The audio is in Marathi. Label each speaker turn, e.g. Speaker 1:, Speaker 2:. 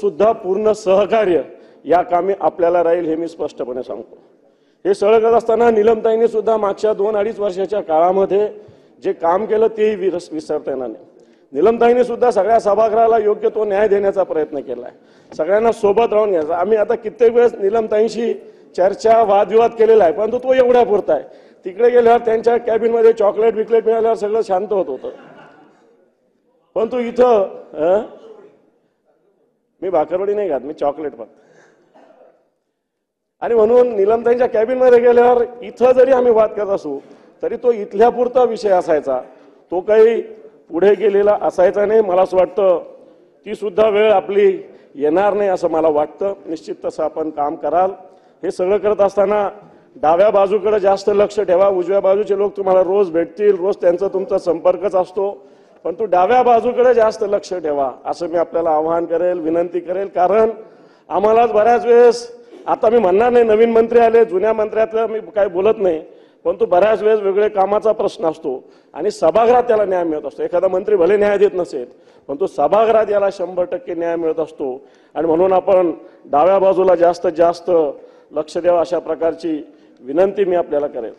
Speaker 1: सुद्धा पूर्ण सहकार्य या कामी आपल्याला राहील हे मी स्पष्टपणे सांगतो। हे सगळं करत असताना नीलमताईंनी सुद्धा मागच्या 2-2.5 वर्षाच्या काळामध्ये जे काम केलं तेही विसरता येणार नाही। नीलमताईंनी सुद्धा सगळ्या सभागृहाला योग्य तो न्याय देण्याचा प्रयत्न केलाय, सगळ्यांना सोबत राहून घ्यायचा। आम्ही आता कित्येक वेळेस नीलमताईंशी चर्चा वादविवाद केलेला आहे, परंतु तो एवढ्या पुरता आहे। तिकडे गेल्यावर त्यांच्या कॅबिनमध्ये चॉकलेट विकलेट मिळाल्यावर सगळं शांत होत होतं, परंतु इथं मी भाकरवडी नाही खात, मी चॉकलेट खात। आणि म्हणून नीलमताईंच्या कॅबिनमध्ये गेल्यावर इथं जरी आम्ही वाद करत असू तरी तो इथल्या पुरता विषय असायचा, तो काही पुढे गेलेला असायचा नाही। मला असं वाटतं ती सुद्धा वेळ आपली येणार नाही असं मला वाटतं। निश्चित तसं आपण काम कराल। हे सगळं करत असताना डाव्या बाजूकडे जास्त लक्ष ठेवा। उजव्या बाजूचे लोक तुम्हाला रोज भेटतील, रोज त्यांचा तुमचा संपर्कच असतो, परंतु डाव्या बाजूकडे जास्त लक्ष ठेवा असं मी आपल्याला आवाहन करेल, विनंती करेल। कारण आम्हालाच बऱ्याच वेळेस, आता मी म्हणणार नाही नवीन मंत्री आले, जुन्या मंत्र्यातलं मी काही बोलत नाही, परंतु बऱ्याच वेळेस वेगळे कामाचा प्रश्न असतो आणि सभागृहात त्याला न्याय मिळत असतो। एखादा मंत्री भले न्याय देत नसेल, परंतु सभागृहात याला 100% न्याय मिळत असतो। आणि म्हणून आपण डाव्या बाजूला जास्तीत जास्त लक्ष द्यावं अशा प्रकारची विनंती मी आपल्याला करेल।